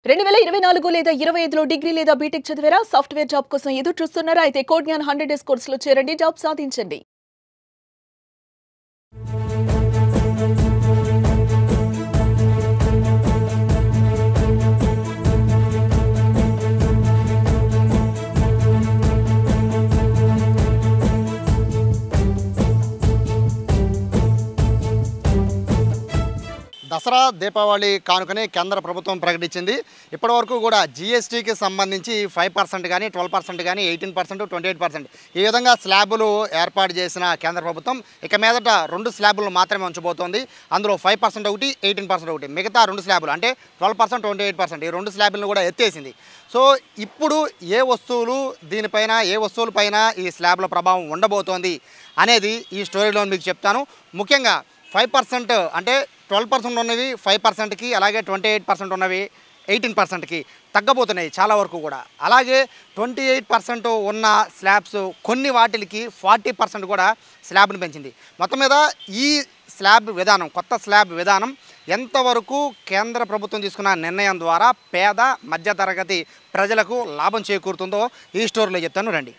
2024 లేదా 25లో డిగ్రీ లేదా బీటెక్ చదివారా? సాఫ్ట్‌వేర్ జాబ్ కోసం ఎదురు చూస్తున్నారా? అయితే కోడ్ జ్ఞాన్ 100 డేస్ కోర్సులో చేరండి, జాబ్ సాధించండి. దసరా దీపావళి కానుకని కేంద్ర ప్రభుత్వం ప్రకటించింది. ఇప్పటివరకు కూడా జీఎస్టీకి సంబంధించి 5% కానీ 12% కానీ 18% 28% ఈ విధంగా స్లాబులు ఏర్పాటు చేసిన కేంద్ర ప్రభుత్వం ఇక మీదట 2 స్లాబులు మాత్రమే ఉంచబోతోంది. అందులో 5% ఒకటి, 18% ఒకటి, మిగతా 2 స్లాబులు అంటే 12% 28% ఈ 2 స్లాబులను కూడా ఎత్తేసింది. సో ఇప్పుడు ఏ వస్తువులపైన ఈ స్లాబుల ప్రభావం ఉండబోతోంది అనేది ఈ స్టోరీలో మీకు చెప్తాను. ముఖ్యంగా 5% అంటే 12% ఉన్నవి 5%కి, అలాగే 28% ఉన్నవి 18%కి తగ్గబోతున్నాయి చాలా వరకు కూడా. అలాగే 28% ఉన్న స్లాబ్స్ కొన్ని వాటికి 40% కూడా స్లాబ్ని పెంచింది. మొత్తం మీద ఈ కొత్త స్లాబ్ విధానం ఎంతవరకు కేంద్ర ప్రభుత్వం తీసుకున్న నిర్ణయం ద్వారా పేద మధ్యతరగతి ప్రజలకు లాభం చేకూరుతుందో ఈ స్టోరీలో చెప్తాను, రండి.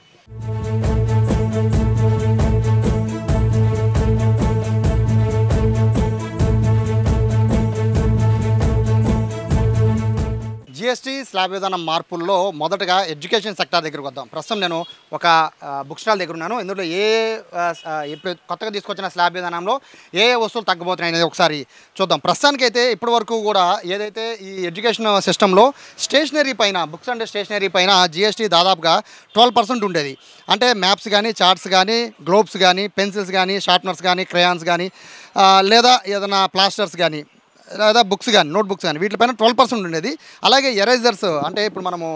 జిఎస్టీ స్లాబ్ విధానం మార్పుల్లో మొదటగా ఎడ్యుకేషన్ సెక్టార్ దగ్గరకు వద్దాం. ప్రస్తుతం నేను ఒక బుక్ స్టాల్ దగ్గర ఉన్నాను. ఇందులో ఇప్పుడు కొత్తగా తీసుకొచ్చిన స్లాబ్ విధానంలో ఏ వస్తువులు తగ్గబోతున్నాయి అనేది ఒకసారి చూద్దాం. ప్రస్తుతానికైతే ఇప్పటి వరకు కూడా ఏదైతే ఈ ఎడ్యుకేషన్ సిస్టంలో స్టేషనరీ పైన, బుక్స్ అండ్ స్టేషనరీ పైన జిఎస్టీ దాదాపుగా 12% ఉండేది. అంటే మ్యాప్స్ కానీ, చార్ట్స్ కానీ, గ్లోబ్స్ కానీ, పెన్సిల్స్ కానీ, షార్ప్నర్స్ కానీ, క్రయాన్స్ కానీ, లేదా ఏదైనా ప్లాస్టర్స్ కానీ, లేదా బుక్స్ కానీ, నోట్ బుక్స్ కానీ, వీటిపైన 12% ఉండేది. అలాగే ఎరేజర్స్, అంటే ఇప్పుడు మనము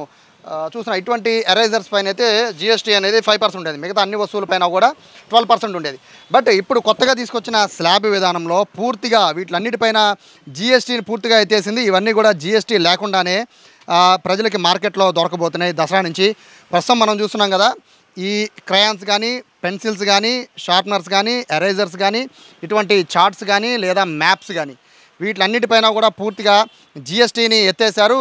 చూసిన ఇటువంటి ఎరేజర్స్ పైన అయితే జిఎస్టీ అనేది 5% ఉండేది. మిగతా అన్ని వస్తువులపైన కూడా 12% ఉండేది. బట్ ఇప్పుడు కొత్తగా తీసుకొచ్చిన స్లాబ్ విధానంలో పూర్తిగా వీటిలన్నిటిపైన జిఎస్టీని పూర్తిగా ఎత్తేసింది. ఇవన్నీ కూడా జిఎస్టీ లేకుండానే ప్రజలకి మార్కెట్లో దొరకబోతున్నాయి దసరా నుంచి. ప్రస్తుతం మనం చూస్తున్నాం కదా, ఈ క్రయాన్స్ కానీ, పెన్సిల్స్ కానీ, షార్ప్నర్స్ కానీ, ఎరేజర్స్ కానీ, ఇటువంటి చార్ట్స్ కానీ, లేదా మ్యాప్స్ కానీ, వీటిలన్నిటిపైన కూడా పూర్తిగా జిఎస్టీని ఎత్తేసారు.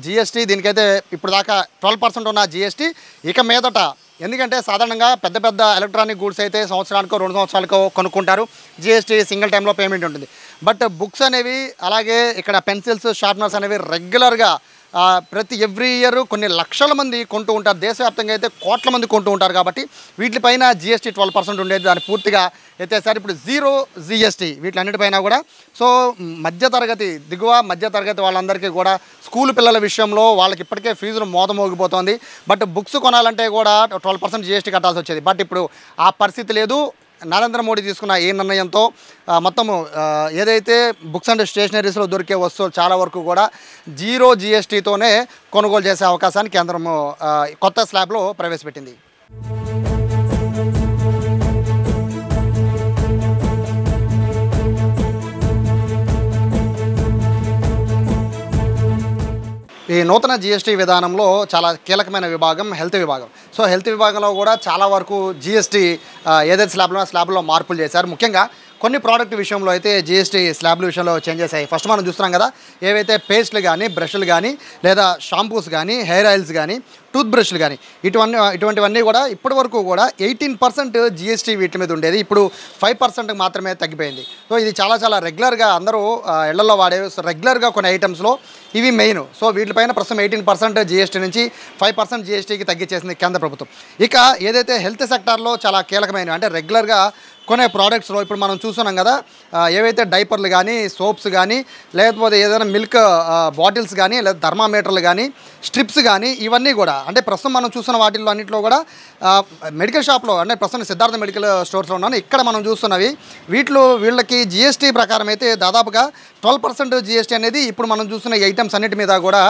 జిఎస్టీ దీనికైతే ఇప్పుడు దాకా 12% ఉన్న జిఎస్టీ ఇక మీదట, ఎందుకంటే సాధారణంగా పెద్ద పెద్ద ఎలక్ట్రానిక్ గూడ్స్ అయితే సంవత్సరానికో 2 సంవత్సరాలకో కొనుక్కుంటారు. జిఎస్టీ సింగిల్ టైంలో పేమెంట్ ఉంటుంది. బట్ బుక్స్ అనేవి, అలాగే ఇక్కడ పెన్సిల్స్, షార్ప్నర్స్ అనేవి రెగ్యులర్గా ప్రతి ఎవ్రీ ఇయర్ కొన్ని లక్షల మంది కొంటూ ఉంటారు. దేశవ్యాప్తంగా అయితే కోట్ల మంది కొంటూ ఉంటారు. కాబట్టి వీటిపైన జిఎస్టీ 12% ఉండేది, దాన్ని పూర్తిగా ఎత్తేసారి. ఇప్పుడు 0 జిఎస్టీ వీటిలన్నిటిపైన కూడా. సో దిగువ మధ్యతరగతి వాళ్ళందరికీ కూడా స్కూల్ పిల్లల విషయంలో వాళ్ళకి ఇప్పటికే ఫీజులు మోగిపోతుంది. బట్ బుక్స్ కొనాలంటే కూడా 12% జిఎస్టీ కట్టాల్సి వచ్చేది. బట్ ఇప్పుడు ఆ పరిస్థితి లేదు. నరేంద్ర మోడీ తీసుకున్న ఈ నిర్ణయంతో మొత్తము ఏదైతే బుక్స్ అండ్ స్టేషనరీస్లో దొరికే వస్తువులు చాలా వరకు కూడా 0 జిఎస్టీతోనే కొనుగోలు చేసే అవకాశాన్ని కేంద్రము కొత్త స్లాబ్లో ప్రవేశపెట్టింది. ఈ నూతన జిఎస్టీ విధానంలో చాలా కీలకమైన విభాగం హెల్త్ విభాగం. సో హెల్త్ విభాగంలో కూడా చాలా వరకు జిఎస్టీ ఏదైతే స్లాబ్లో మార్పులు చేశారు. ముఖ్యంగా కొన్ని ప్రోడక్ట్ విషయంలో అయితే జిఎస్టీ స్లాబ్ల విషయంలో చేంజెస్ అయ్యాయి. ఫస్ట్ మనం చూస్తున్నాం కదా, ఏవైతే పేస్ట్లు కానీ, బ్రష్లు కానీ, లేదా షాంపూస్ కానీ, హెయిర్ ఆయిల్స్ కానీ, టూత్ బ్రష్లు కానీ, ఇటువంటివన్నీ కూడా ఇప్పటి వరకు కూడా 18% జిఎస్టీ వీటి మీద ఉండేది. ఇప్పుడు 5% మాత్రమే తగ్గిపోయింది. సో ఇది చాలా రెగ్యులర్గా అందరూ ఇళ్లలో వాడే రెగ్యులర్గా కొన్ని ఐటమ్స్లో ఇవి మెయిన్. సో వీటిపైన ప్రస్తుతం 18% జిఎస్టీ నుంచి 5% జిఎస్టీకి తగ్గించేసింది కేంద్ర ప్రభుత్వం. ఇక ఏదైతే హెల్త్ సెక్టార్లో చాలా కీలకమైనవి, అంటే రెగ్యులర్గా కొనే ప్రోడక్ట్స్లో ఇప్పుడు మనం చూస్తున్నాం కదా, ఏవైతే డైపర్లు కానీ, సోప్స్ కానీ, లేకపోతే ఏదైనా మిల్క్ బాటిల్స్ కానీ, లేదా థర్మామీటర్లు కానీ, స్ట్రిప్స్ కానీ, ఇవన్నీ కూడా అంటే ప్రస్తుతం మనం చూస్తున్న వాటిల్లో అన్నింటిలో కూడా మెడికల్ షాప్లో, అంటే ప్రస్తుతం సిద్ధార్థ మెడికల్ స్టోర్స్లో ఉన్నాను, ఇక్కడ మనం చూస్తున్నవి వీళ్ళకి జిఎస్టీ ప్రకారం అయితే దాదాపుగా 12% జిఎస్టీ అనేది ఇప్పుడు మనం చూస్తున్న ఈ ఐటమ్స్ అన్నిటి మీద కూడా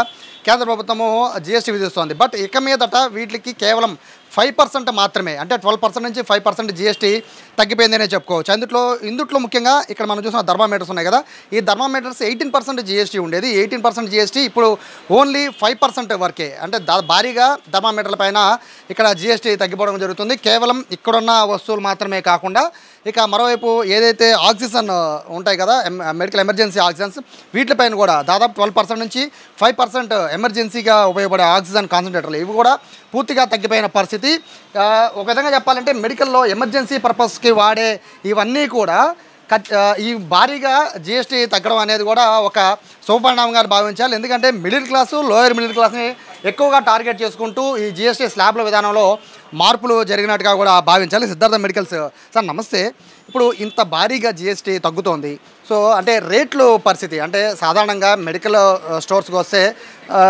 కేంద్ర ప్రభుత్వము జిఎస్టీ విధిస్తోంది. బట్ ఇక మీదట వీటికి కేవలం 5% మాత్రమే, అంటే 12% నుంచి 5% జిఎస్టీ తగ్గిపోయిందనే చెప్పుకోవచ్చు. ఇందుట్లో ముఖ్యంగా ఇక్కడ మనం చూసిన థర్మామీటర్స్ ఉన్నాయి కదా, ఈ థర్మామీటర్స్ 18% జిఎస్టీ ఉండేది. 18% జిఎస్టీ ఇప్పుడు ఓన్లీ 5% వరకే. అంటే భారీగా థర్మామీటర్ల పైన ఇక్కడ జిఎస్టీ తగ్గిపోవడం జరుగుతుంది. కేవలం ఇక్కడున్న వస్తువులు మాత్రమే కాకుండా ఇక మరోవైపు ఏదైతే ఆక్సిజన్ ఉంటాయి కదా మెడికల్ ఎమర్జెన్సీ ఆక్సిజన్స్ వీటిపైన కూడా దాదాపు 12% నుంచి 5% ఎమర్జెన్సీగా ఉపయోగపడే ఆక్సిజన్ కాన్సన్ట్రేటర్లు ఇవి కూడా పూర్తిగా తగ్గిపోయిన పరిస్థితి. ఒక విధంగా చెప్పాలంటే మెడికల్లో ఎమర్జెన్సీ పర్పస్కి వాడే ఇవన్నీ కూడా ఈ భారీగా జిఎస్టీ తగ్గడం అనేది కూడా ఒక శుభపరిణామంగా భావించాలి. ఎందుకంటే మిడిల్ క్లాసు లోయర్ మిడిల్ క్లాస్ని ఎక్కువగా టార్గెట్ చేసుకుంటూ ఈ జిఎస్టీ స్లాబ్ల విధానంలో మార్పులు జరిగినట్టుగా కూడా భావించాలి. సిద్ధార్థ మెడికల్స్ సార్ నమస్తే. ఇప్పుడు ఇంత భారీగా జిఎస్టీ తగ్గుతోంది, సో అంటే రేట్లు పరిస్థితి అంటే సాధారణంగా మెడికల్ స్టోర్స్కి వస్తే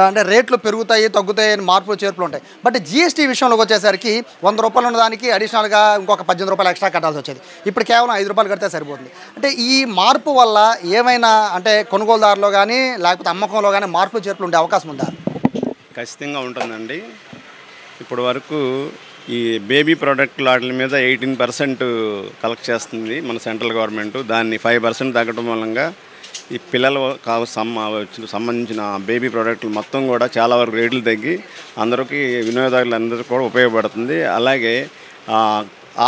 అంటే రేట్లు పెరుగుతాయి తగ్గుతాయి అని మార్పులు చేర్పులు ఉంటాయి. బట్ జిఎస్టీ విషయంలోకి వచ్చేసరికి 100 రూపాయలు ఉన్నదానికి అడిషనల్గా ఇంకొక 18 రూపాయలు ఎక్స్ట్రా కట్టాల్సి వచ్చేది. ఇప్పుడు కేవలం 5 రూపాయలు కడితే సరిపోతుంది. అంటే ఈ మార్పు వల్ల ఏమైనా అంటే కొనుగోలుదారులో కానీ లేకపోతే అమ్మకంలో కానీ మార్పులు చేర్పులు ఉండే అవకాశం ఉందా? ఖచ్చితంగా ఉంటుందండి. ఇప్పటి వరకు ఈ బేబీ ప్రోడక్ట్ వాటి మీద 18% కలెక్ట్ చేస్తుంది మన సెంట్రల్ గవర్నమెంట్. దాన్ని 5% తగ్గడం మూలంగా ఈ పిల్లలు సంబంధించిన బేబీ ప్రోడక్ట్లు మొత్తం కూడా చాలా వరకు రేట్లు తగ్గి అందరికీ వినియోగదారులందరికీ కూడా ఉపయోగపడుతుంది. అలాగే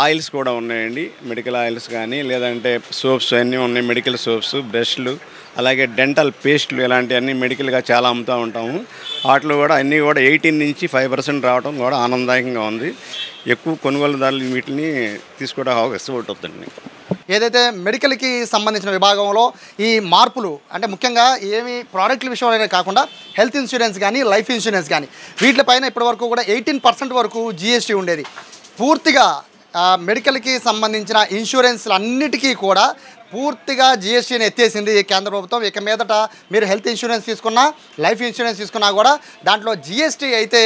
ఆయిల్స్ కూడా ఉన్నాయండి, మెడికల్ ఆయిల్స్ కానీ లేదంటే సోప్స్ అన్నీ ఉన్నాయి, మెడికల్ సోప్స్, బ్రష్లు, అలాగే డెంటల్ పేస్ట్లు ఇలాంటివన్నీ మెడికల్గా చాలా అమ్ముతూ ఉంటాము. వాటిలో కూడా అన్నీ కూడా 18 నుంచి 5% రావడం కూడా ఆనందదాయకంగా ఉంది. ఎక్కువ కొనుగోలుదారులు వీటిని తీసుకోవడానికి అవకాశం అవుతుందండి. ఏదైతే మెడికల్కి సంబంధించిన విభాగంలో ఈ మార్పులు అంటే ముఖ్యంగా ఏమి ప్రోడక్ట్ల విషయంలోనే కాకుండా హెల్త్ ఇన్సూరెన్స్ కానీ లైఫ్ ఇన్సూరెన్స్ కానీ వీటిపైన ఇప్పటివరకు కూడా 18% వరకు జిఎస్టీ ఉండేది. పూర్తిగా మెడికల్కి సంబంధించిన ఇన్సూరెన్స్లు అన్నిటికీ కూడా పూర్తిగా జిఎస్టీని ఎత్తేసింది కేంద్ర ప్రభుత్వం. ఇక మీదట మీరు హెల్త్ ఇన్సూరెన్స్ తీసుకున్నా లైఫ్ ఇన్సూరెన్స్ తీసుకున్నా కూడా దాంట్లో జిఎస్టీ అయితే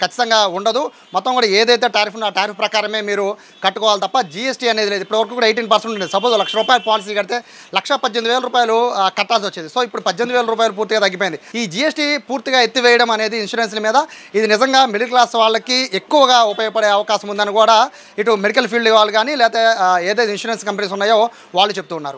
ఖచ్చితంగా ఉండదు. మొత్తం కూడా ఏదైతే టారిఫ్ ఉందో ఆ టారిఫ్ ప్రకారమే మీరు కట్టుకోవాలి తప్ప జిఎస్టీ అనేది లేదు. ఇప్పటివరకు కూడా 18% ఉండేది. సపోజ్ ₹1,00,000 పాలసీ కడితే ₹1,18,000 కట్టాల్సి వచ్చేది. సో ఇప్పుడు ₹18,000 పూర్తిగా తగ్గిపోయింది. ఈ జిఎస్టీ పూర్తిగా ఎత్తివేయడం అనేది ఇన్సూరెన్స్ల మీద ఇది నిజంగా మిడిల్ క్లాస్ వాళ్ళకి ఎక్కువగా ఉపయోగపడే అవకాశం ఉందని కూడా ఇటు మెడికల్ ఫీల్డ్ వాళ్ళు కానీ లేకపోతే ఏదైతే ఇన్సూరెన్స్ కంపెనీస్ ఉన్నాయో వాళ్ళు చెప్తూ ఉన్నారు.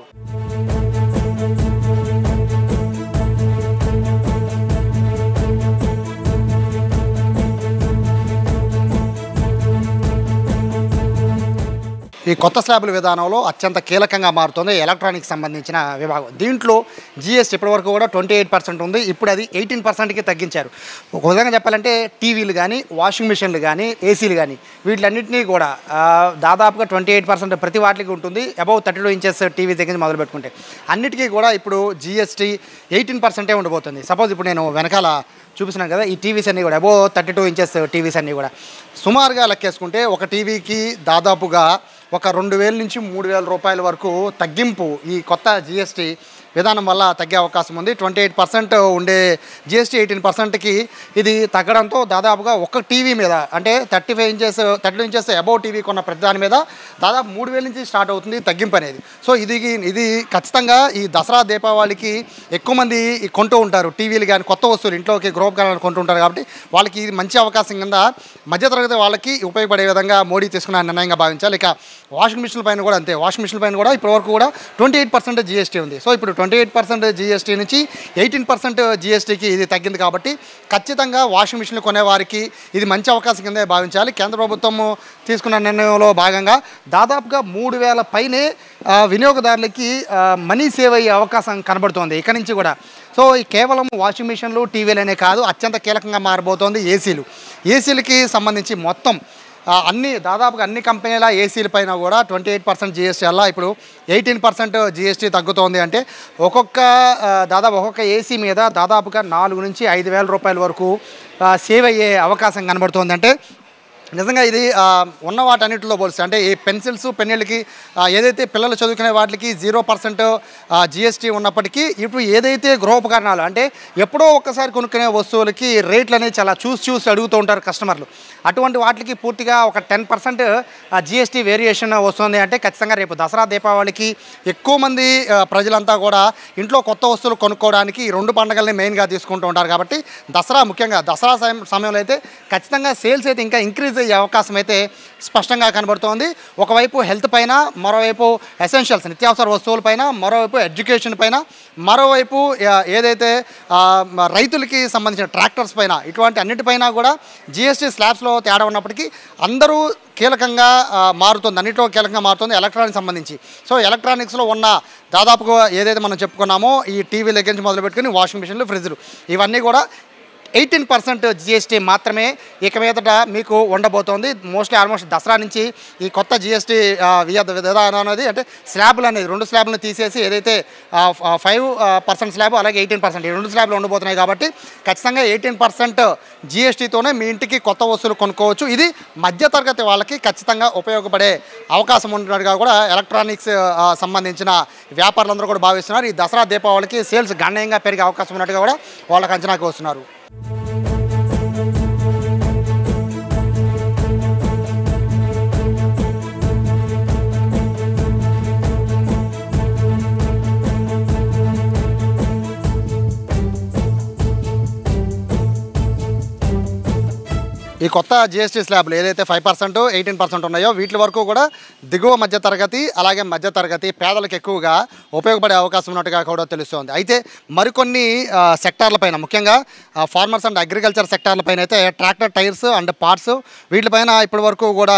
ఈ కొత్త స్లాబుల విధానంలో అత్యంత కీలకంగా మారుతుంది ఎలక్ట్రానిక్స్ సంబంధించిన విభాగం. దీంట్లో జిఎస్టీ ఇప్పటివరకు కూడా 28% ఉంది. ఇప్పుడు అది 18%కి తగ్గించారు. ఒక విధంగా చెప్పాలంటే టీవీలు కానీ వాషింగ్ మిషన్లు కానీ ఏసీలు కానీ వీటిలన్నింటినీ కూడా దాదాపుగా 28% ప్రతి వాటికి ఉంటుంది. అబౌవ్ 32 ఇంచెస్ టీవీ దగ్గర మొదలు పెట్టుకుంటే అన్నిటికీ కూడా ఇప్పుడు జిఎస్టీ 18% ఉండబోతుంది. సపోజ్ ఇప్పుడు నేను వెనకాల చూపిస్తున్నాను కదా ఈ టీవీస్ అన్నీ కూడా అబౌవ్ 32 ఇంచెస్ టీవీస్ అన్నీ కూడా సుమారుగా లెక్కేసుకుంటే ఒక టీవీకి దాదాపుగా ఒక 2,000 నుంచి 3,000 రూపాయల వరకు తగ్గింపు ఈ కొత్త జిఎస్టీ విధానం వల్ల తగ్గే అవకాశం ఉంది. 28% ఉండే జిఎస్టీ 18%కి ఇది తగ్గడంతో దాదాపుగా ఒక టీవీ మీద అంటే 32 ఇంచెస్ అబౌవ్ టీవీ కొన్న ప్రతి దాని మీద దాదాపు 3,000 నుంచి స్టార్ట్ అవుతుంది తగ్గింపు అనేది. సో ఇది ఖచ్చితంగా ఈ దసరా దీపావళికి ఎక్కువ మంది కొంటూ ఉంటారు టీవీలు కానీ కొత్త వస్తువులు ఇంట్లోకి గృహోపకరణాలు కొంటూ ఉంటారు. కాబట్టి వాళ్ళకి ఇది మంచి అవకాశం కింద మధ్యతరగతి వాళ్ళకి ఉపయోగపడే విధంగా మోడీ తీసుకున్న నిర్ణయంగా భావించాలి. ఇక వాషింగ్ మిషన్ల పైన కూడా అంతే. వాషింగ్ మిషన్ల పైన కూడా ఇప్పటివరకు కూడా 28% జిఎస్టీ ఉంది. సో ఇప్పుడు 28% జిఎస్టీ నుంచి 18% జిఎస్టీకి ఇది తగ్గింది. కాబట్టి ఖచ్చితంగా వాషింగ్ మిషన్లు కొనేవారికి ఇది మంచి అవకాశం కిందే భావించాలి. కేంద్ర ప్రభుత్వం తీసుకున్న నిర్ణయంలో భాగంగా దాదాపుగా 3,000 పైనే వినియోగదారులకి మనీ సేవ్ అయ్యే అవకాశం కనబడుతోంది ఇక్కడి నుంచి కూడా. సో కేవలం వాషింగ్ మిషన్లు టీవీలనే కాదు అత్యంత కీలకంగా మారబోతోంది ఏసీలకి సంబంధించి మొత్తం దాదాపుగా అన్ని కంపెనీల ఏసీల పైన కూడా 28% జిఎస్టీ వల్ల ఇప్పుడు 18% జిఎస్టీ తగ్గుతోంది. అంటే ఒక్కొక్క ఏసీ మీద దాదాపుగా 4,000 నుంచి 5,000 రూపాయల వరకు సేవ్ అయ్యే అవకాశం కనబడుతోంది. అంటే నిజంగా ఇది ఉన్న వాటన్నిటిలో పోలిస్తే అంటే ఈ పెన్సిల్స్ పెన్నులకి ఏదైతే పిల్లలు చదువుకునే వాటికి 0% జిఎస్టీ ఉన్నప్పటికీ ఇప్పుడు ఏదైతే గృహోపకరణాలు అంటే ఎప్పుడో ఒక్కసారి కొనుక్కునే వస్తువులకి రేట్లు అనేది చాలా చూసి అడుగుతూ ఉంటారు కస్టమర్లు. అటువంటి వాటికి పూర్తిగా ఒక 10% జిఎస్టీ వేరియేషన్ వస్తుంది. అంటే ఖచ్చితంగా రేపు దసరా దీపావళికి ఎక్కువ మంది ప్రజలంతా కూడా ఇంట్లో కొత్త వస్తువులు కొనుక్కోవడానికి ఈ 2 పండుగల్ని మెయిన్గా తీసుకుంటూ ఉంటారు. కాబట్టి ముఖ్యంగా దసరా సమయంలో అయితే ఖచ్చితంగా సేల్స్ అయితే ఇంకా ఇంక్రీజ్ అయ్యే అవకాశం అయితే స్పష్టంగా కనబడుతోంది. ఒకవైపు హెల్త్ పైన, మరోవైపు ఎసెన్షియల్స్ నిత్యావసర వస్తువులపైన, మరోవైపు ఎడ్యుకేషన్ పైన, మరోవైపు ఏదైతే రైతులకి సంబంధించిన ట్రాక్టర్స్ పైన, ఇటువంటి అన్నిటిపైన కూడా జిఎస్టీ స్లాబ్స్లో తేడా ఉన్నప్పటికీ అందరూ కీలకంగా మారుతుంది, అన్నింటిలో కీలకంగా మారుతుంది ఎలక్ట్రానిక్స్ సంబంధించి. సో ఎలక్ట్రానిక్స్లో ఉన్న దాదాపుగా ఏదైతే మనం చెప్పుకున్నామో ఈ టీవీ దగ్గర నుంచి మొదలుపెట్టుకుని వాషింగ్ మిషన్లు, ఫ్రిడ్జ్లు ఇవన్నీ కూడా 18% జిఎస్టీ మాత్రమే ఇక మీదట మీకు ఉండబోతోంది. మోస్ట్లీ ఆల్మోస్ట్ దసరా నుంచి ఈ కొత్త జిఎస్టీ విధానం అనేది, అంటే స్లాబ్లు అనేది 2 స్లాబ్లను తీసేసి ఏదైతే 5% స్లాబ్ అలాగే 18% ఈ 2 స్లాబ్లు ఉండబోతున్నాయి. కాబట్టి ఖచ్చితంగా 18% జిఎస్టీతోనే మీ ఇంటికి కొత్త వస్తువులు కొనుక్కోవచ్చు. ఇది మధ్యతరగతి వాళ్ళకి ఖచ్చితంగా ఉపయోగపడే అవకాశం ఉన్నట్టుగా కూడా ఎలక్ట్రానిక్స్ సంబంధించిన వ్యాపారులందరూ కూడా భావిస్తున్నారు. ఈ దసరా దీపావళికి సేల్స్ గణనీయంగా పెరిగే అవకాశం ఉన్నట్టుగా కూడా వాళ్ళకి అంచనాకు వస్తున్నారు. ఈ కొత్త జిఎస్టీ స్లాబ్లు ఏదైతే 5%, 18% ఉన్నాయో వీటి వరకు కూడా దిగువ మధ్యతరగతి అలాగే మధ్యతరగతి పేదలకు ఎక్కువగా ఉపయోగపడే అవకాశం ఉన్నట్టుగా కూడా తెలుస్తోంది. అయితే మరికొన్ని సెక్టార్లపైన, ముఖ్యంగా ఫార్మర్స్ అండ్ అగ్రికల్చర్ సెక్టార్లపైన అయితే ట్రాక్టర్ టైర్స్ అండ్ పార్ట్స్ వీటిపైన ఇప్పటి వరకు కూడా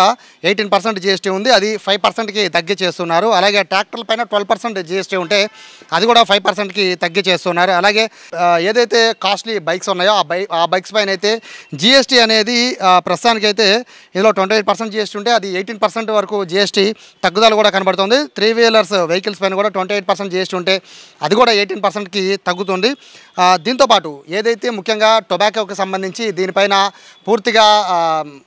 18% జిఎస్టీ ఉంది, అది 5%కి తగ్గించేస్తున్నారు. అలాగే ట్రాక్టర్లపైన 12% జిఎస్టీ ఉంటే అది కూడా 5%కి తగ్గించేస్తున్నారు. అలాగే ఏదైతే కాస్ట్లీ బైక్స్ ఉన్నాయో ఆ బైక్స్ పైన అయితే జిఎస్టీ అనేది ప్రస్తుతానికైతే ఇందులో 28% జిఎస్టీ ఉంటే అది 18% వరకు జిఎస్టీ తగ్గుదల కూడా కనబడుతుంది. 3 వీలర్స్ వెహికల్స్ పైన కూడా 28% జిఎస్టీ ఉంటే అది కూడా 18%కి తగ్గుతుంది. దీంతోపాటు ఏదైతే ముఖ్యంగా టొబాకోకి సంబంధించి దీనిపైన పూర్తిగా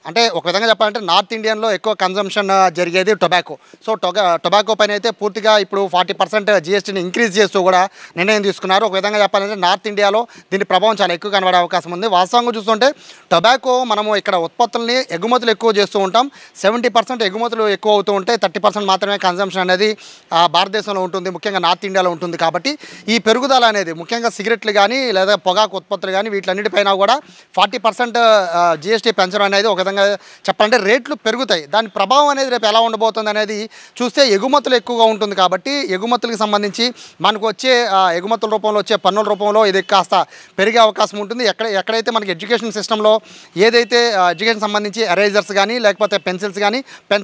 అంటే ఒక విధంగా చెప్పాలంటే నార్త్ ఇండియన్లో ఎక్కువ కన్జంప్షన్ జరిగేది టొబాకో. సో టొబాకో పైన అయితే పూర్తిగా ఇప్పుడు 40% జిఎస్టీని ఇంక్రీజ్ చేస్తూ కూడా నిర్ణయం తీసుకున్నారు. ఒక విధంగా చెప్పాలంటే నార్త్ ఇండియాలో దీని ప్రభావం చాలా ఎక్కువ కనబడే అవకాశం ఉంది. వాస్తవంగా చూస్తుంటే టొబాకో మనము ఇక్కడ ఉత్పత్తుల్ని ఎగుమతులు ఎక్కువ చేస్తూ ఉంటాం, 70% ఎగుమతులు ఎక్కువ అవుతూ ఉంటే 30% మాత్రమే కన్జంప్షన్ అనేది భారతదేశంలో ఉంటుంది, ముఖ్యంగా నార్త్ ఇండియాలో ఉంటుంది. కాబట్టి ఈ పెరుగుదల అనేది ముఖ్యంగా సిగరెట్లు కానీ లేదా పొగాకు ఉత్పత్తులు కానీ వీటిలన్నిటిపైన కూడా 40% జిఎస్టీ పెంచడం అనేది ఒక విధంగా చెప్పాలంటే రేట్లు పెరుగుతాయి. దాని ప్రభావం అనేది రేపు ఎలా ఉండబోతుంది అనేది చూస్తే ఎగుమతులు ఎక్కువగా ఉంటుంది. కాబట్టి ఎగుమతులకు సంబంధించి మనకు వచ్చే ఎగుమతుల రూపంలో వచ్చే పన్నుల రూపంలో ఇది కాస్త పెరిగే అవకాశం ఉంటుంది. ఎక్కడైతే మనకి ఎడ్యుకేషన్ సిస్టంలో ఏదైతే ఎడ్యుకేషన్ సంబంధించి ఎరేజర్స్ కానీ లేకపోతే పెన్స్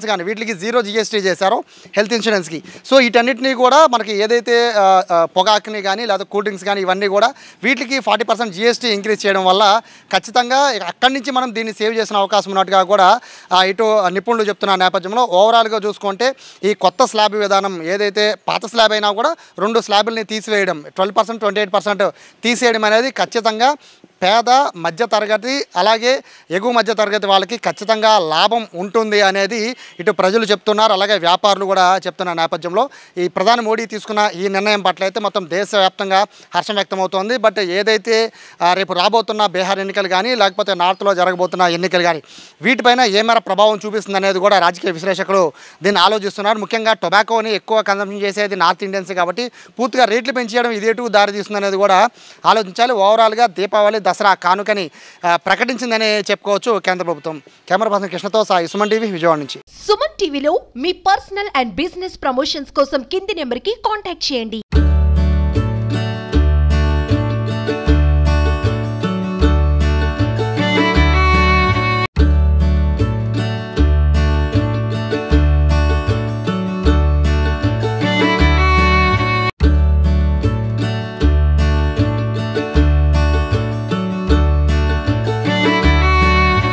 కానీ వీటికి 0 జిఎస్టీ చేశారో హెల్త్ ఇన్సూరెన్స్కి. సో వీటన్నిటినీ కూడా మనకి ఏదైతే పొగాకుని కానీ లేదా కూల్ డ్రింక్స్ కానీ ఇవన్నీ కూడా వీటికి 40% జిఎస్టీ ఇంక్రీజ్ చేయడం వల్ల ఖచ్చితంగా అక్కడి నుంచి మనం దీన్ని సేవ్ చేసిన అవకాశం ఉన్నట్టుగా కూడా ఇటు నిపుణులు చెప్తున్న నేపథ్యంలో ఓవరాల్గా చూసుకుంటే ఈ కొత్త స్లాబ్ విధానం ఏదైతే పాత స్లాబ్ అయినా కూడా 2 స్లాబుల్ని తీసివేయడం 12%, 28% తీసేయడం అనేది ఖచ్చితంగా పేద మధ్యతరగతి అలాగే ఎగువ మధ్యతరగతి వాళ్ళకి ఖచ్చితంగా లాభం ఉంటుంది అనేది ఇటు ప్రజలు చెప్తున్నారు, అలాగే వ్యాపారులు కూడా చెప్తున్న నేపథ్యంలో ఈ ప్రధాని మోడీ తీసుకున్న ఈ నిర్ణయం పట్ల అయితే మొత్తం దేశవ్యాప్తంగా హర్షం వ్యక్తమవుతోంది. బట్ ఏదైతే రేపు రాబోతున్న బీహార్ ఎన్నికలు కానీ లేకపోతే నార్త్లో జరగబోతున్న ఎన్నికలు కానీ వీటిపైన ఏ మేర ప్రభావం చూపిస్తుంది అనేది కూడా రాజకీయ విశ్లేషకులు దీన్ని ఆలోచిస్తున్నారు. ముఖ్యంగా టొబాకోని ఎక్కువ కన్సంప్షన్ చేసేది నార్త్ ఇండియన్స్ కాబట్టి పూర్తిగా రేట్లు పెంచేయడం ఇదేటు దారి తీస్తుంది అనేది కూడా ఆలోచించాలి. ఓవరాల్గా దీపావళి దసరా కానుకని ప్రకటించిందని చెప్పుకోవచ్చు కేంద్ర ప్రభుత్వం. కెమెరా పర్సన్ కృష్ణతో సాయి, సుమన్ టీవీ, విజయవాడ నుంచి. సుమన్ టీవీలో మీ పర్సనల్ అండ్ బిజినెస్ ప్రమోషన్స్ కోసం కింది నెంబర్కి కాంటాక్ట్ చేయండి.